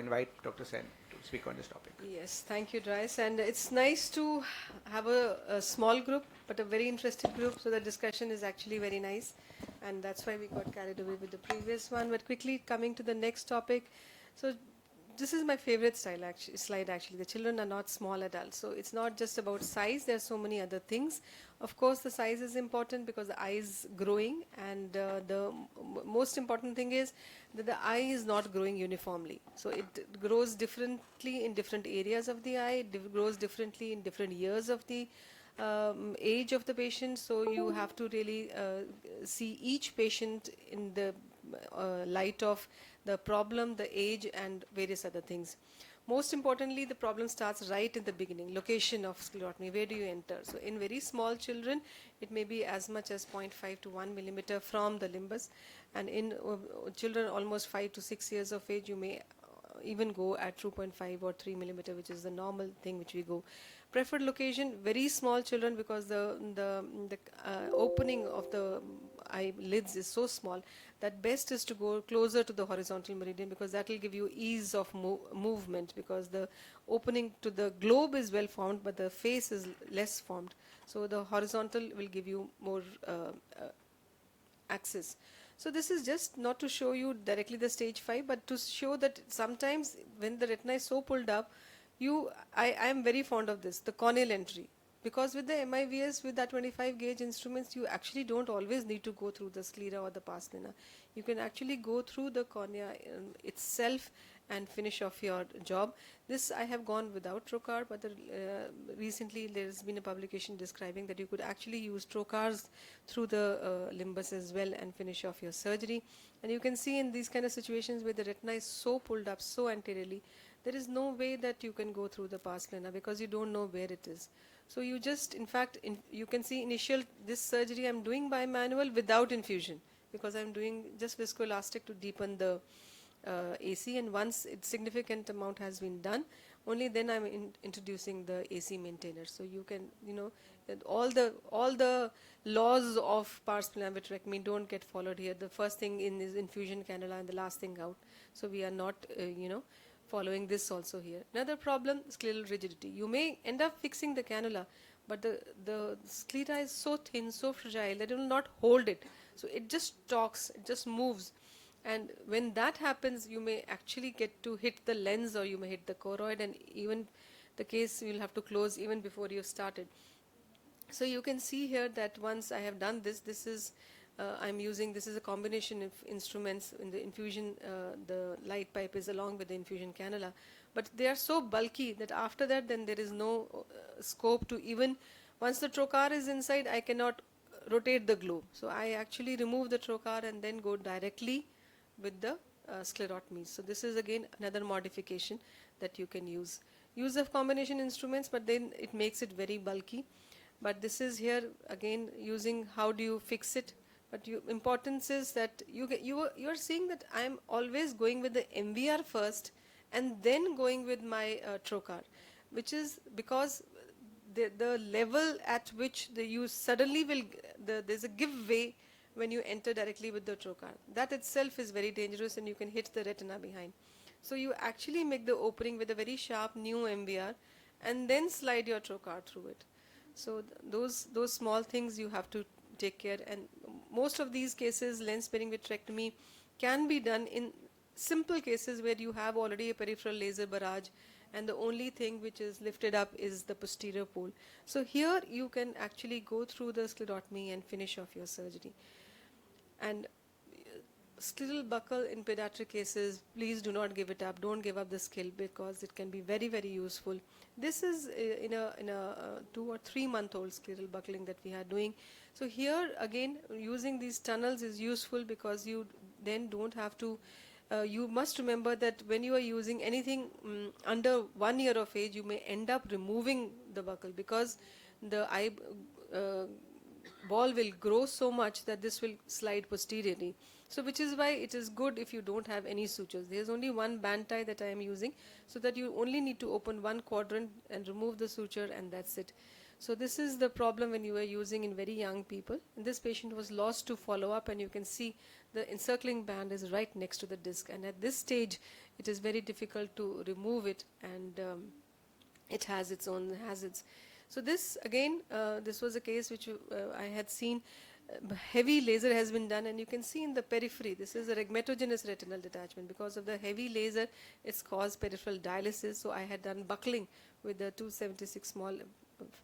Invite Dr. Sen to speak on this topic. Yes, thank you, Dries. And it's nice to have a small group, but a very interested group. So the discussion is actually very nice. And that's why we got carried away with the previous one. But quickly coming to the next topic. So this is my favorite slide actually. The children are not small adults. So it's not just about size. There are so many other things. Of course, the size is important because the eye is growing. And the most important thing is that the eye is not growing uniformly. So it grows differently in different areas of the eye. It grows differently in different years of the age of the patient. So you have to really see each patient in the light of the problem, the age, and various other things. Most importantly, the problem starts right in the beginning, location of sclerotomy. Where do you enter? So in very small children, it may be as much as 0.5 to 1 millimeter from the limbus. And in children almost 5 to 6 years of age, you may even go at 2.5 or 3 millimeter, which is the normal thing which we go. Preferred location, very small children, because the opening of the eyelids is so small that best is to go closer to the horizontal meridian, because that will give you ease of movement, because the opening to the globe is well formed but the face is less formed. So the horizontal will give you more access. So this is just not to show you directly the stage 5, but to show that sometimes when the retina is so pulled up, I am very fond of this, the corneal entry. Because with the MIVS, with that 25 gauge instruments, you actually don't always need to go through the sclera or the pars plana. You can actually go through the cornea itself and finish off your job. This I have gone without trocar, but recently there's been a publication describing that you could actually use trocars through the limbus as well and finish off your surgery. And you can see in these kind of situations where the retina is so pulled up so anteriorly, there is no way that you can go through the pars plana because you don't know where it is. So you just, in fact, you can see this surgery I'm doing by manual without infusion, because I'm doing just viscoelastic to deepen the AC, and once a significant amount has been done, only then I'm introducing the AC maintainer. So you can, all the laws of pars plana vitrectomy don't get followed here. The first thing in is infusion cannula and the last thing out. So we are not, following this also here. Another problem, scleral rigidity. You may end up fixing the cannula, but the sclera is so thin, so fragile that it will not hold it. So it just talks, it just moves. And when that happens, you may actually get to hit the lens, or you may hit the choroid, and even the case you'll have to close even before you've started. So you can see here that once I have done this, this is a combination of instruments in the infusion. The light pipe is along with the infusion cannula, but they are so bulky that after that then there is no scope to even, once the trocar is inside, I cannot rotate the globe. So I actually remove the trocar and then go directly with the sclerotomy. So this is again another modification that you can use. Use of combination instruments, but then it makes it very bulky. But this is here again using how do you fix it. But importance is that you are seeing that I am always going with the MVR first and then going with my trocar, which is because the level at which you suddenly will, there's a give way when you enter directly with the trocar. That itself is very dangerous, and you can hit the retina behind. So you actually make the opening with a very sharp new MVR and then slide your trocar through it. So those small things you have to take care. And most of these cases, lens sparing vitrectomy can be done in simple cases where you have already a peripheral laser barrage, and the only thing which is lifted up is the posterior pole. So here you can actually go through the sclerotomy and finish off your surgery. And scleral buckle in pediatric cases, please do not give it up. Don't give up the skill, because it can be very, very useful. This is in a 2 or 3 month old scleral buckling that we are doing. So here again, using these tunnels is useful, because you then don't have to, you must remember that when you are using anything under 1 year of age, you may end up removing the buckle, because the eye ball will grow so much that this will slide posteriorly. So which is why it is good if you don't have any sutures. There is only one band tie that I am using, so that you only need to open one quadrant and remove the suture, and that's it. So this is the problem when you are using in very young people. And this patient was lost to follow up, and you can see the encircling band is right next to the disc, and at this stage it is very difficult to remove it, and it has its own hazards. So this again, this was a case which I had seen. Heavy laser has been done, and you can see in the periphery, this is a rhegmatogenous retinal detachment. Because of the heavy laser, it's caused peripheral dialysis, so I had done buckling with the 276 small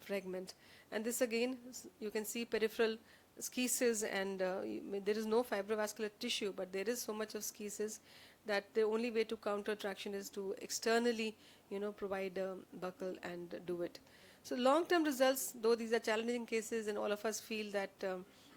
fragment. And this again, you can see peripheral schisis, and there is no fibrovascular tissue, but there is so much of schisis that the only way to counter traction is to externally, provide a buckle and do it. So long-term results, though these are challenging cases, and all of us feel that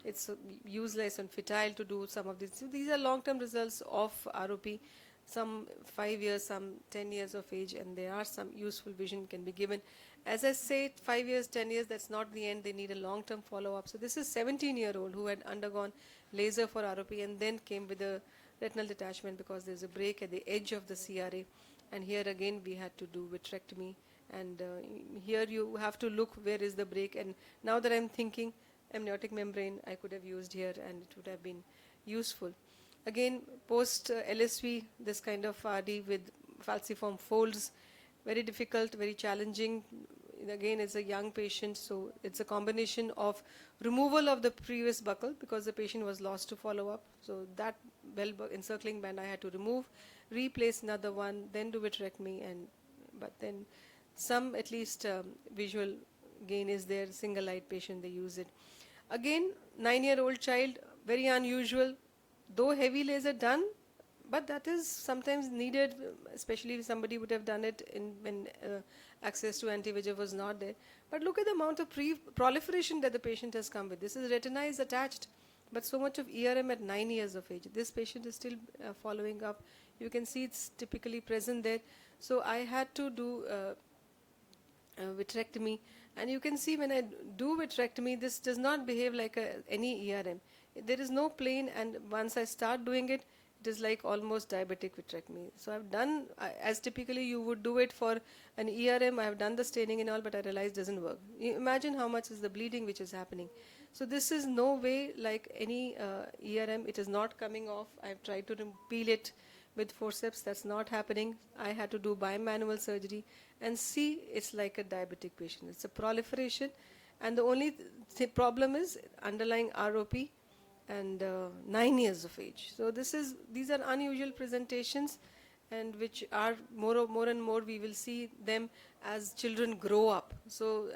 it's useless and futile to do some of these. So these are long-term results of ROP, some 5 years, some 10 years of age, and there are some useful vision can be given. As I say, 5 years, 10 years, that's not the end. They need a long-term follow-up. So this is 17-year-old who had undergone laser for ROP and then came with a retinal detachment because there's a break at the edge of the CRA. And here again we had to do vitrectomy. And here you have to look where is the break. And now that I'm thinking, amniotic membrane I could have used here and it would have been useful. Again, post LSV, this kind of RD with falciform folds, very difficult, very challenging. Again, it's a young patient, so it's a combination of removal of the previous buckle because the patient was lost to follow up. So that encircling band I had to remove, replace another one, then do vitrectomy, but then some at least visual gain is there. Single light patient, they use it. Again, 9-year-old child, very unusual, though heavy laser done, but that is sometimes needed, especially if somebody would have done it when access to anti-VEGF was not there. But look at the amount of proliferation that the patient has come with. This is retina is attached, but so much of ERM at 9 years of age. This patient is still following up. You can see it's typically present there. So I had to do vitrectomy, and you can see when I do vitrectomy, this does not behave like any ERM. There is no plane, and once I start doing it, it is like almost diabetic vitrectomy. So I've done, as typically you would do it for an ERM, I have done the staining and all, but I realized it doesn't work. You imagine how much is the bleeding which is happening. So this is no way like any ERM, it is not coming off. I've tried to peel it with forceps, that's not happening. I had to do bimanual surgery and see it's like a diabetic patient. It's a proliferation, and the only problem is underlying ROP and 9 years of age. So these are unusual presentations, and which are more and more we will see them as children grow up. So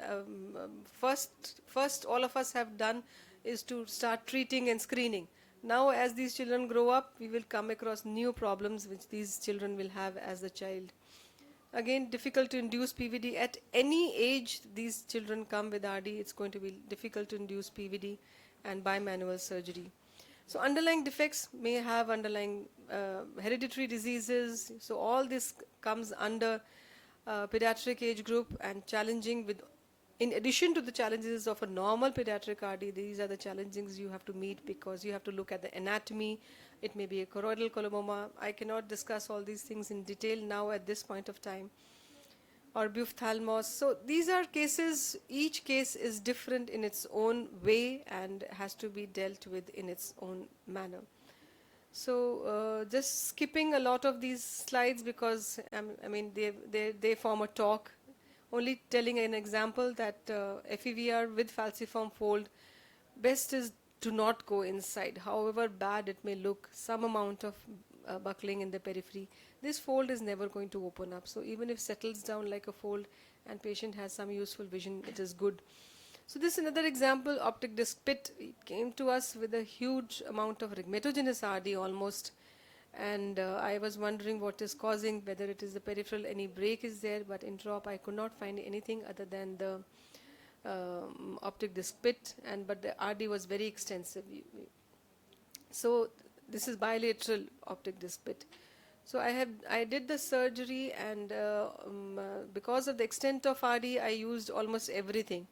first all of us have done is to start treating and screening. Now as these children grow up, we will come across new problems which these children will have as a child. Again, difficult to induce PVD. At any age these children come with RD, it's going to be difficult to induce PVD and bimanual surgery. So underlying defects may have underlying hereditary diseases. So all this comes under pediatric age group and challenging with, in addition to the challenges of a normal pediatric RD, these are the challenges you have to meet because you have to look at the anatomy. It may be a choroidal coloboma. I cannot discuss all these things in detail now at this point of time. Or buphthalmos. So these are cases, each case is different in its own way and has to be dealt with in its own manner. So just skipping a lot of these slides because I mean they form a talk. Only telling an example that FEVR with falciform fold, best is to not go inside. However bad it may look, some amount of buckling in the periphery, this fold is never going to open up. So even if it settles down like a fold and patient has some useful vision, it is good. So this is another example, optic disc pit. It came to us with a huge amount of rhegmatogenous RD almost. And I was wondering what is causing, whether it is the peripheral, any break is there, but intraop I could not find anything other than the optic disc pit, but the RD was very extensive. So this is bilateral optic disc pit. So I did the surgery, and because of the extent of RD, I used almost everything.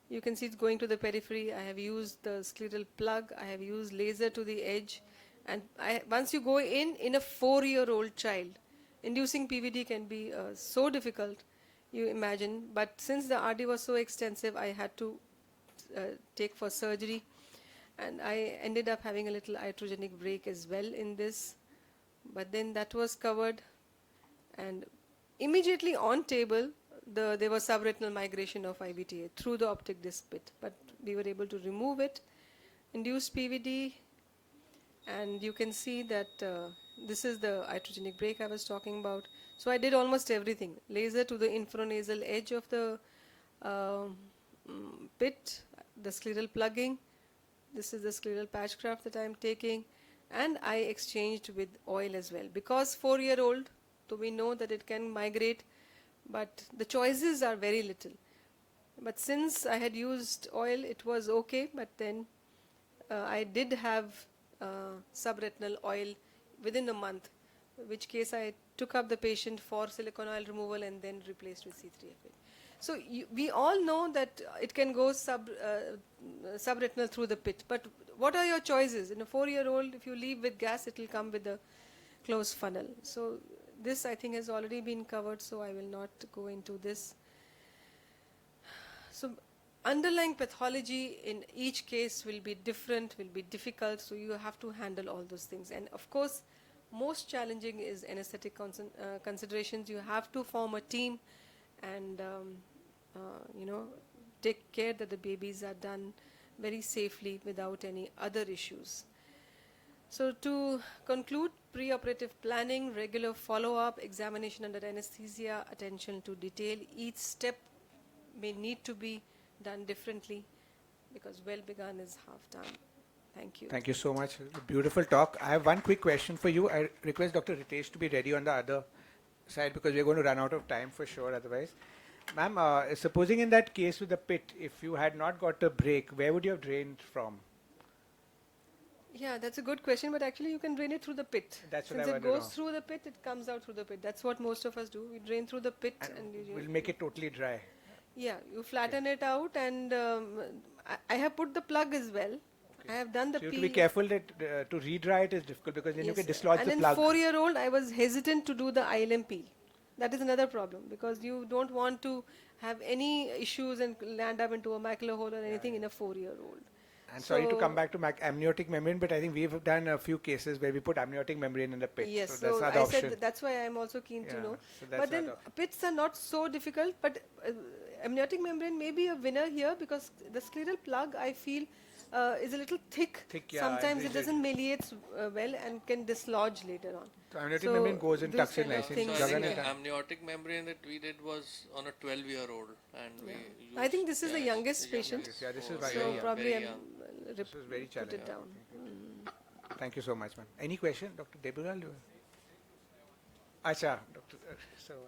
You can see it's going to the periphery. I have used the scleral plug. I have used laser to the edge. And once you go in a 4-year-old child, inducing PVD can be so difficult, you imagine. But since the RD was so extensive, I had to take for surgery. and I ended up having a little iatrogenic break as well in this, but then that was covered, and immediately on table there was subretinal migration of IVTA through the optic disc pit, but we were able to remove it, induced PVD, and you can see that this is the iatrogenic break I was talking about. So I did almost everything: laser to the infranasal edge of the pit, the scleral plugging. This is the scleral patch graft that I am taking, and I exchanged with oil as well, because 4-year-old, so we know that it can migrate, but the choices are very little. But since I had used oil, it was okay, but then I did have subretinal oil within a month, in which case I took up the patient for silicone oil removal and then replaced with C3F8. So we all know that it can go subretinal through the pit, but what are your choices? In a 4-year-old, if you leave with gas, it will come with a closed funnel. So this, I think, has already been covered, so I will not go into this. So underlying pathology in each case will be different, will be difficult, so you have to handle all those things. And of course, most challenging is anesthetic considerations. You have to form a team and take care that the babies are done very safely without any other issues. So to conclude, preoperative planning, regular follow-up, examination under anesthesia, attention to detail. Each step may need to be done differently, because well begun is half done. Thank you. Thank you so much. Beautiful talk. I have one quick question for you. I request Dr. Ritesh to be ready on the other side, because we're going to run out of time for sure otherwise. Ma'am, supposing in that case with the pit, if you had not got a break, where would you have drained from? Yeah, that's a good question, but actually you can drain it through the pit. That's what Since I it wanted to goes know. through the pit, it comes out through the pit. That's what most of us do. We drain through the pit and We'll make it totally dry. yeah, you flatten it out, and I have put the plug as well. I have done the So you have peel. to be careful that to re-dry it is difficult, because then you can dislodge and the in plug. 4-year-old, I was hesitant to do the ILM peel. That is another problem, because you don't want to have any issues and land up into a macular hole or anything in a 4-year-old. And sorry to come back to amniotic membrane, but I think we've done a few cases where we put amniotic membrane in the pit. Yes, so that's so another I option. said that's why I'm also keen to know. So that's But then another pits are not so difficult, but amniotic membrane may be a winner here, because the scleral plug, I feel, is a little thick. Sometimes it doesn't meliate well and can dislodge later on. So amniotic membrane goes in, tucks in nicely. So I think the amniotic membrane that we did was on a 12-year-old, and we used, I think this is the youngest patient. Yeah, this is So very young. probably This is very put challenging. it down. Thank you so much, ma'am. Any question, Dr. Debural? Acha, Dr. So